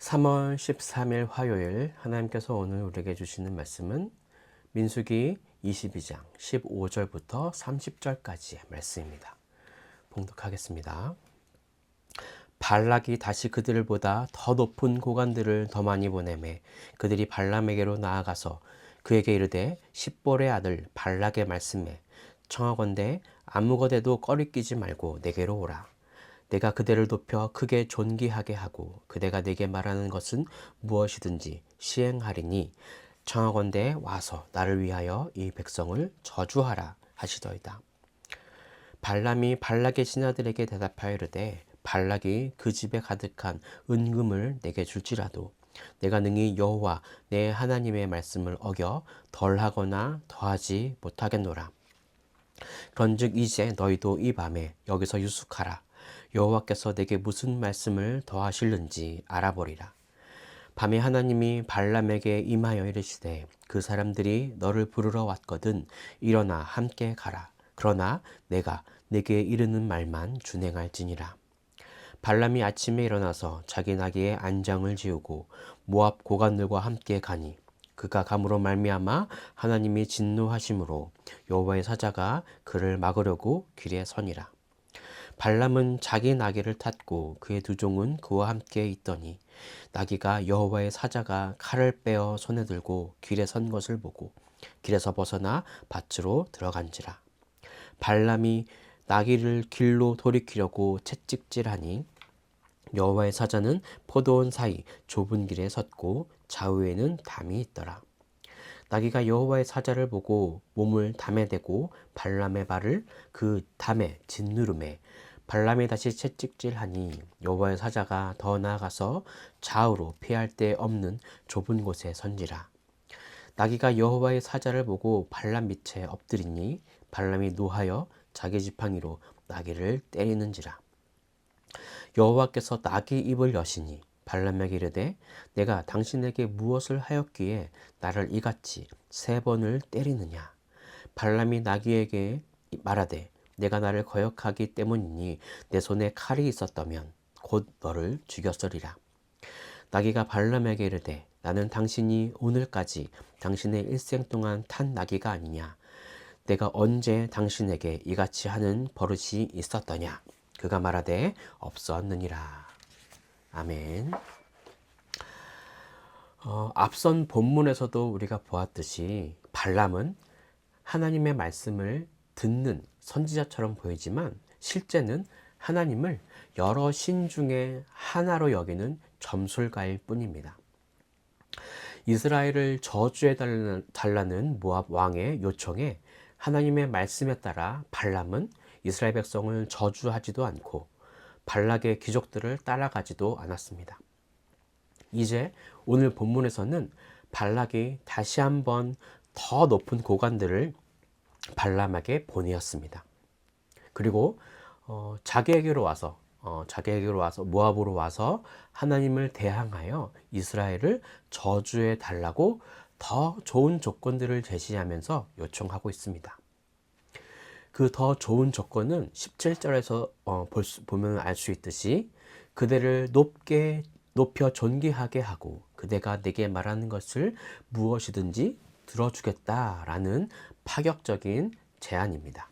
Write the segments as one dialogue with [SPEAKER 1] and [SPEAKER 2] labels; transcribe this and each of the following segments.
[SPEAKER 1] 3월 13일 화요일 하나님께서 오늘 우리에게 주시는 말씀은 민수기 22장 15절부터 30절까지의 말씀입니다. 봉독하겠습니다. 발락이 다시 그들을 보다 더 높은 고관들을 더 많이 보내매 그들이 발람에게로 나아가서 그에게 이르되 십볼의 아들 발락의 말씀에 청하건대 아무것에도 꺼리끼지 말고 내게로 오라. 내가 그대를 높여 크게 존귀하게 하고 그대가 내게 말하는 것은 무엇이든지 시행하리니 청하건대 와서 나를 위하여 이 백성을 저주하라 하시더이다. 발람이 발락의 신하들에게 대답하여 이르되 발락이 그 집에 가득한 은금을 내게 줄지라도 내가 능히 여호와 내 하나님의 말씀을 어겨 덜하거나 더하지 못하겠노라. 그런즉 이제 너희도 이 밤에 여기서 유숙하라. 여호와께서 내게 무슨 말씀을 더하실는지 알아보리라. 밤에 하나님이 발람에게 임하여 이르시되 그 사람들이 너를 부르러 왔거든 일어나 함께 가라. 그러나 내가 내게 이르는 말만 준행할지니라. 발람이 아침에 일어나서 자기 나귀의 안장을 지우고 모압 고관들과 함께 가니 그가 감으로 말미암아 하나님이 진노하심으로 여호와의 사자가 그를 막으려고 길에 서니라. 발람은 자기 나귀를 탔고 그의 두 종은 그와 함께 있더니 나귀가 여호와의 사자가 칼을 빼어 손에 들고 길에 선 것을 보고 길에서 벗어나 밭으로 들어간지라. 발람이 나귀를 길로 돌이키려고 채찍질하니 여호와의 사자는 포도원 사이 좁은 길에 섰고 좌우에는 담이 있더라. 나귀가 여호와의 사자를 보고 몸을 담에 대고 발람의 발을 그 담에 짓누르매 발람이 다시 채찍질하니 여호와의 사자가 더 나아가서 좌우로 피할 데 없는 좁은 곳에 선지라. 나귀가 여호와의 사자를 보고 발람 밑에 엎드리니 발람이 노하여 자기 지팡이로 나귀를 때리는지라. 여호와께서 나귀 입을 여시니 발람에게 이르되 내가 당신에게 무엇을 하였기에 나를 이같이 3번을 때리느냐. 발람이 나귀에게 말하되 내가 나를 거역하기 때문이니 내 손에 칼이 있었다면 곧 너를 죽였으리라. 나귀가 발람에게 이르되 나는 당신이 오늘까지 당신의 일생 동안 탄 나귀가 아니냐. 내가 언제 당신에게 이같이 하는 버릇이 있었더냐. 그가 말하되 없었느니라. 아멘. 앞선 본문에서도 우리가 보았듯이 발람은 하나님의 말씀을 듣는 선지자처럼 보이지만 실제는 하나님을 여러 신 중에 하나로 여기는 점술가일 뿐입니다. 이스라엘을 저주해 달라는 모압 왕의 요청에 하나님의 말씀에 따라 발람은 이스라엘 백성을 저주하지도 않고 발락의 기적들을 따라가지도 않았습니다. 이제 오늘 본문에서는 발락이 다시 한번 더 높은 고관들을 발람에게 보내었습니다. 그리고 자기에게로 와서 모압으로 와서 하나님을 대항하여 이스라엘을 저주해 달라고 더 좋은 조건들을 제시하면서 요청하고 있습니다. 그 더 좋은 조건은 17절에서 보면 알 수 있듯이 그대를 높여 존귀하게 하고 그대가 내게 말하는 것을 무엇이든지 들어주겠다라는 파격적인 제안입니다.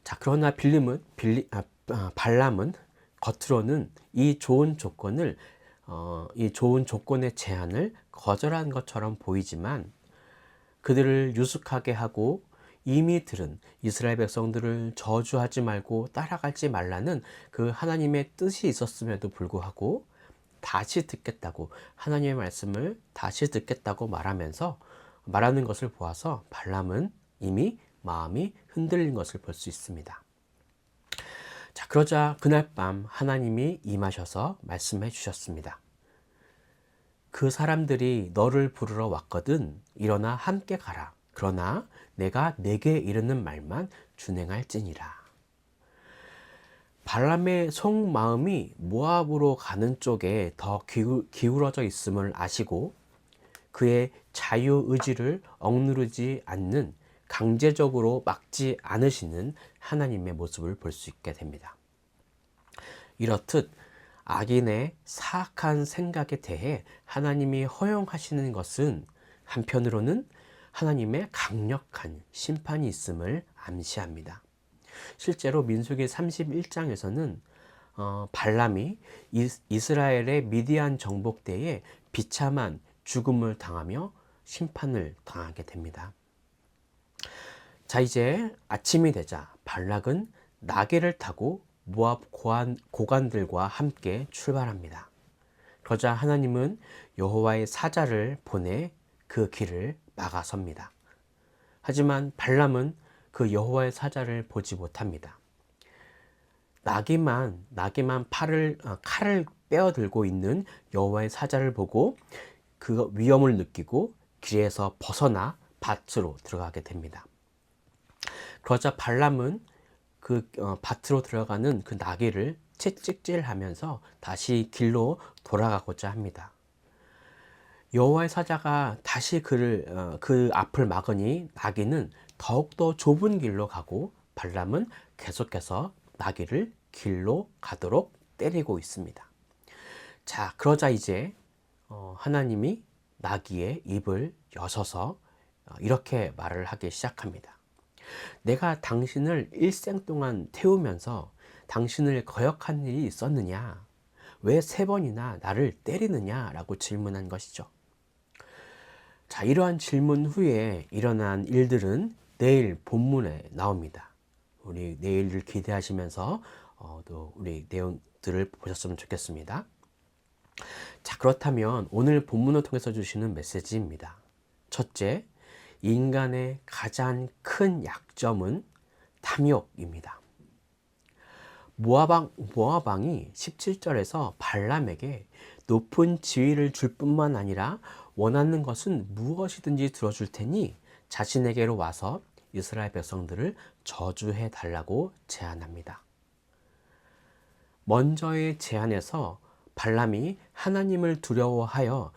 [SPEAKER 1] 자, 그러나 발람은 겉으로는 이 좋은 조건의 제안을 거절한 것처럼 보이지만 그들을 유숙하게 하고 이미 들은 이스라엘 백성들을 저주하지 말고 따라가지 말라는 그 하나님의 뜻이 있었음에도 불구하고 다시 듣겠다고 하나님의 말씀을 다시 듣겠다고 말하는 것을 보아서 발람은 이미 마음이 흔들린 것을 볼 수 있습니다. 자, 그러자 그날 밤 하나님이 임하셔서 말씀해 주셨습니다. 그 사람들이 너를 부르러 왔거든 일어나 함께 가라. 그러나 내가 내게 이르는 말만 준행할지니라. 발람의 속마음이 모압으로 가는 쪽에 더 기울어져 있음을 아시고 그의 자유의지를 억누르지 않는 강제적으로 막지 않으시는 하나님의 모습을 볼 수 있게 됩니다. 이렇듯 악인의 사악한 생각에 대해 하나님이 허용하시는 것은 한편으로는 하나님의 강력한 심판이 있음을 암시합니다. 실제로 민수기 31장에서는 발람이 이스라엘의 미디안 정복 때에 비참한 죽음을 당하며 심판을 당하게 됩니다. 자, 이제 아침이 되자 발락은 나귀를 타고 모압 고관들과 함께 출발합니다. 그러자 하나님은 여호와의 사자를 보내 그 길을 막아섭니다. 하지만 발람은 그 여호와의 사자를 보지 못합니다. 나귀만 칼을 빼어들고 있는 여호와의 사자를 보고 그 위험을 느끼고 길에서 벗어나 밭으로 들어가게 됩니다. 그러자 발람은 그 밭으로 들어가는 그 나귀를 채찍질하면서 다시 길로 돌아가고자 합니다. 여호와의 사자가 다시 그 앞을 막으니 나귀는 더욱더 좁은 길로 가고 발람은 계속해서 나귀를 길로 가도록 때리고 있습니다. 자, 그러자 이제 하나님이 나귀의 입을 여셔서 이렇게 말을 하기 시작합니다. 내가 당신을 일생 동안 태우면서 당신을 거역한 일이 있었느냐? 왜 3번이나 나를 때리느냐? 라고 질문한 것이죠. 자, 이러한 질문 후에 일어난 일들은 내일 본문에 나옵니다. 우리 내일을 기대하시면서 또 우리 내용들을 보셨으면 좋겠습니다. 자, 그렇다면 오늘 본문을 통해서 주시는 메시지입니다. 첫째, 인간의 가장 큰 약점은 탐욕입니다. 모아방이 17절에서 발람에게 높은 지위를 줄 뿐만 아니라 원하는 것은 무엇이든지 들어줄 테니 자신에게로 와서 이스라엘 백성들을 저주해 달라고 제안합니다. 먼저의 제안에서 발람이 하나님을 두려워하여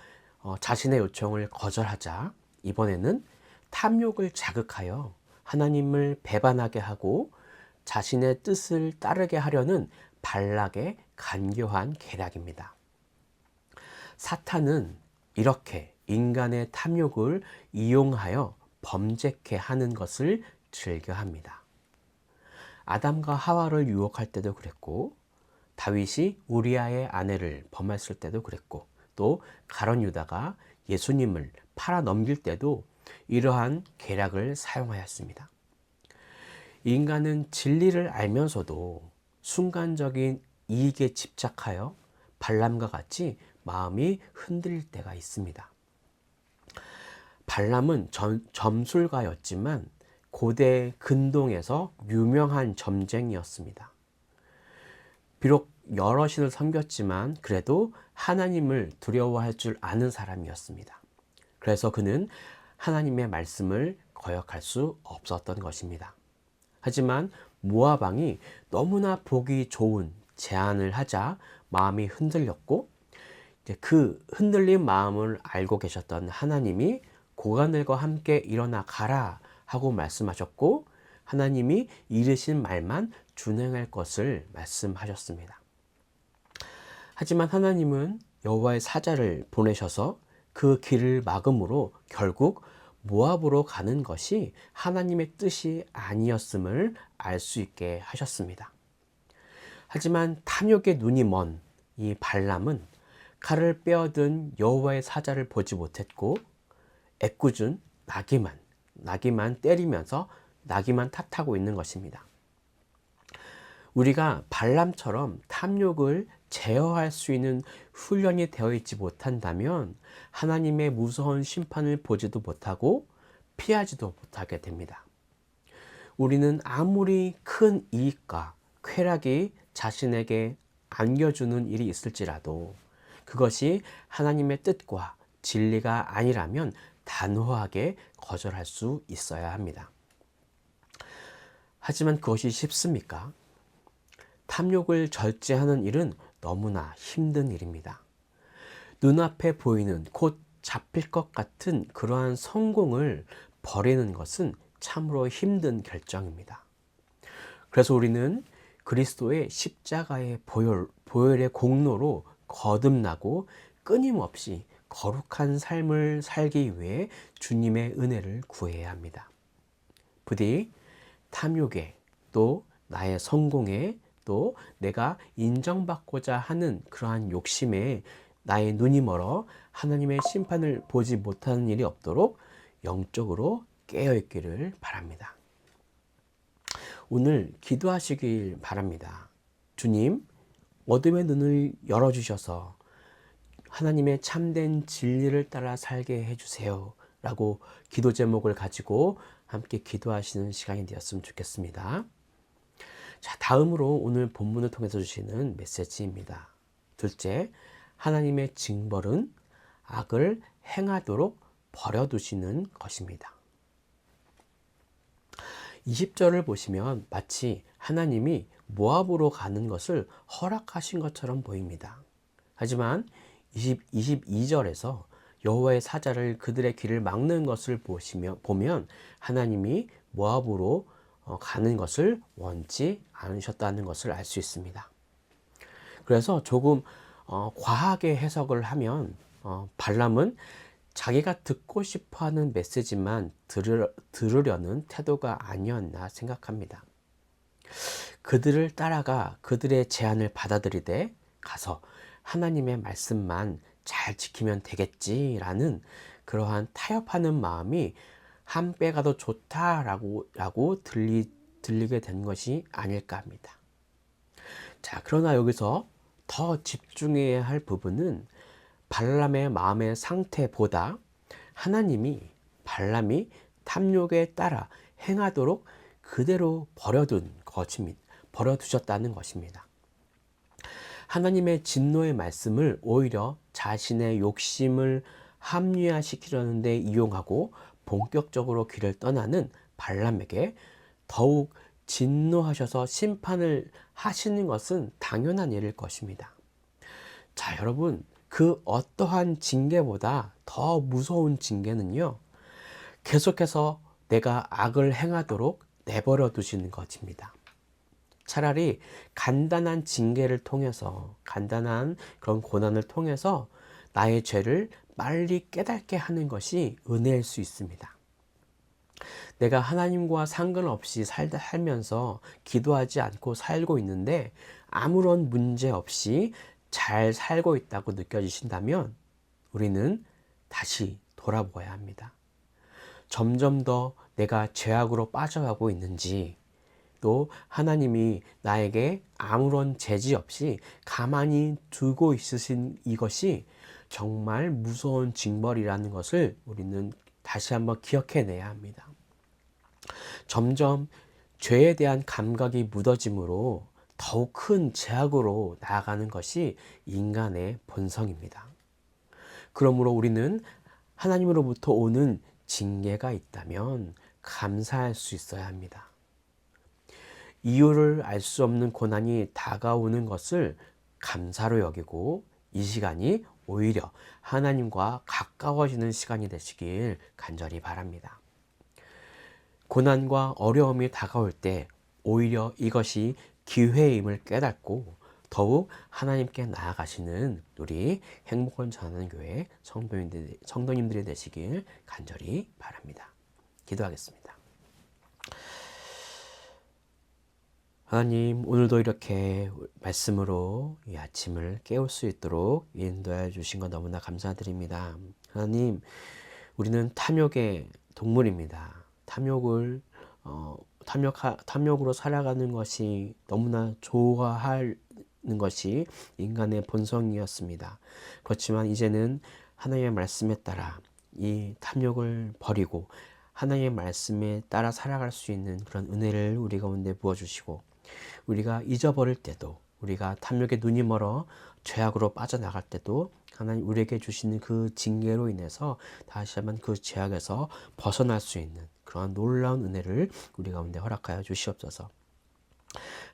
[SPEAKER 1] 자신의 요청을 거절하자 이번에는 탐욕을 자극하여 하나님을 배반하게 하고 자신의 뜻을 따르게 하려는 발락의 간교한 계략입니다. 사탄은 이렇게 인간의 탐욕을 이용하여 범죄케 하는 것을 즐겨합니다. 아담과 하와를 유혹할 때도 그랬고, 다윗이 우리아의 아내를 범했을 때도 그랬고, 또 가룟 유다가 예수님을 팔아 넘길 때도 이러한 계략을 사용하였습니다. 인간은 진리를 알면서도 순간적인 이익에 집착하여 발람과 같이 마음이 흔들릴 때가 있습니다. 발람은 점술가였지만 고대 근동에서 유명한 점쟁이였습니다. 비록 여러 신을 섬겼지만 그래도 하나님을 두려워할 줄 아는 사람이었습니다. 그래서 그는 하나님의 말씀을 거역할 수 없었던 것입니다. 하지만 모압 왕이 너무나 보기 좋은 제안을 하자 마음이 흔들렸고, 그 흔들린 마음을 알고 계셨던 하나님이 고관들과 함께 일어나 가라 하고 말씀하셨고, 하나님이 이르신 말만 준행할 것을 말씀하셨습니다. 하지만 하나님은 여호와의 사자를 보내셔서 그 길을 막음으로 결국 모압으로 가는 것이 하나님의 뜻이 아니었음을 알 수 있게 하셨습니다. 하지만 탐욕의 눈이 먼 이 발람은 칼을 빼어든 여호와의 사자를 보지 못했고 애꿎은 나귀만 때리면서 나귀만 탓하고 있는 것입니다. 우리가 발람처럼 탐욕을 제어할 수 있는 훈련이 되어 있지 못한다면 하나님의 무서운 심판을 보지도 못하고 피하지도 못하게 됩니다. 우리는 아무리 큰 이익과 쾌락이 자신에게 안겨주는 일이 있을지라도 그것이 하나님의 뜻과 진리가 아니라면 단호하게 거절할 수 있어야 합니다. 하지만 그것이 쉽습니까? 탐욕을 절제하는 일은 너무나 힘든 일입니다. 눈앞에 보이는 곧 잡힐 것 같은 그러한 성공을 버리는 것은 참으로 힘든 결정입니다. 그래서 우리는 그리스도의 십자가의 보혈의 공로로 거듭나고 끊임없이 거룩한 삶을 살기 위해 주님의 은혜를 구해야 합니다. 부디 탐욕에, 또 나의 성공에, 또 내가 인정받고자 하는 그러한 욕심에 나의 눈이 멀어 하나님의 심판을 보지 못하는 일이 없도록 영적으로 깨어있기를 바랍니다. 오늘 기도하시길 바랍니다. 주님, 어둠의 눈을 열어주셔서 하나님의 참된 진리를 따라 살게 해주세요 라고 기도 제목을 가지고 함께 기도하시는 시간이 되었으면 좋겠습니다. 자, 다음으로 오늘 본문을 통해서 주시는 메시지입니다. 둘째, 하나님의 징벌은 악을 행하도록 버려두시는 것입니다. 20절을 보시면 마치 하나님이 모압으로 가는 것을 허락하신 것처럼 보입니다. 하지만 22절에서 여호와의 사자를 그들의 길을 막는 것을 보면 하나님이 모압으로 가는 것을 원치 않으셨다는 것을 알 수 있습니다. 그래서 조금 과하게 해석을 하면 발람은 자기가 듣고 싶어하는 메시지만 들으려는 태도가 아니었나 생각합니다. 그들을 따라가 그들의 제안을 받아들이되 가서 하나님의 말씀만 잘 지키면 되겠지라는 그러한 타협하는 마음이 한 배가 더 좋다라고 들리게 된 것이 아닐까 합니다. 자, 그러나 여기서 더 집중해야 할 부분은 발람의 마음의 상태보다 발람이 탐욕에 따라 행하도록 그대로 버려두셨다는 것입니다. 하나님의 진노의 말씀을 오히려 자신의 욕심을 합리화시키려는 데 이용하고 본격적으로 길을 떠나는 발람에게 더욱 진노하셔서 심판을 하시는 것은 당연한 일일 것입니다. 자, 여러분, 그 어떠한 징계보다 더 무서운 징계는요, 계속해서 내가 악을 행하도록 내버려 두시는 것입니다. 차라리 간단한 징계를 통해서, 간단한 그런 고난을 통해서 나의 죄를 빨리 깨닫게 하는 것이 은혜일 수 있습니다. 내가 하나님과 상관없이 살면서 기도하지 않고 살고 있는데 아무런 문제 없이 잘 살고 있다고 느껴지신다면 우리는 다시 돌아보아야 합니다. 점점 더 내가 죄악으로 빠져가고 있는지, 또 하나님이 나에게 아무런 제지 없이 가만히 두고 있으신 이것이 정말 무서운 징벌이라는 것을 우리는 다시 한번 기억해내야 합니다. 점점 죄에 대한 감각이 묻어짐으로 더욱 큰 죄악으로 나아가는 것이 인간의 본성입니다. 그러므로 우리는 하나님으로부터 오는 징계가 있다면 감사할 수 있어야 합니다. 이유를 알 수 없는 고난이 다가오는 것을 감사로 여기고 이 시간이 오히려 하나님과 가까워지는 시간이 되시길 간절히 바랍니다. 고난과 어려움이 다가올 때 오히려 이것이 기회임을 깨닫고 더욱 하나님께 나아가시는 우리 행복을 전하는 교회 성도님들이 되시길 간절히 바랍니다. 기도하겠습니다. 하나님, 오늘도 이렇게 말씀으로 이 아침을 깨울 수 있도록 인도해 주신 것 너무나 감사드립니다. 하나님, 우리는 탐욕의 동물입니다. 탐욕으로 살아가는 것이 너무나 좋아하는 것이 인간의 본성이었습니다. 그렇지만 이제는 하나님의 말씀에 따라 이 탐욕을 버리고 하나님의 말씀에 따라 살아갈 수 있는 그런 은혜를 우리 가운데 부어주시고, 우리가 잊어버릴 때도, 우리가 탐욕에 눈이 멀어 죄악으로 빠져나갈 때도 하나님 우리에게 주시는 그 징계로 인해서 다시 한번 그 죄악에서 벗어날 수 있는 그런 놀라운 은혜를 우리 가운데 허락하여 주시옵소서.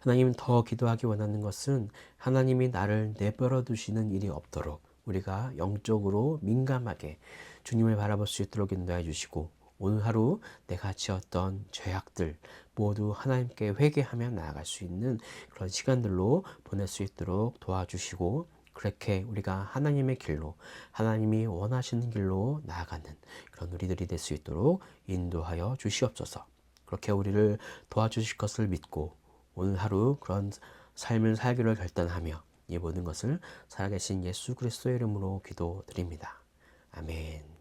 [SPEAKER 1] 하나님, 더 기도하기 원하는 것은 하나님이 나를 내버려 두시는 일이 없도록 우리가 영적으로 민감하게 주님을 바라볼 수 있도록 인도해 주시고, 오늘 하루 내가 지었던 죄악들 모두 하나님께 회개하며 나아갈 수 있는 그런 시간들로 보낼 수 있도록 도와주시고, 그렇게 우리가 하나님의 길로, 하나님이 원하시는 길로 나아가는 그런 우리들이 될 수 있도록 인도하여 주시옵소서. 그렇게 우리를 도와주실 것을 믿고 오늘 하루 그런 삶을 살기를 결단하며 이 모든 것을 살아계신 예수 그리스도의 이름으로 기도드립니다. 아멘.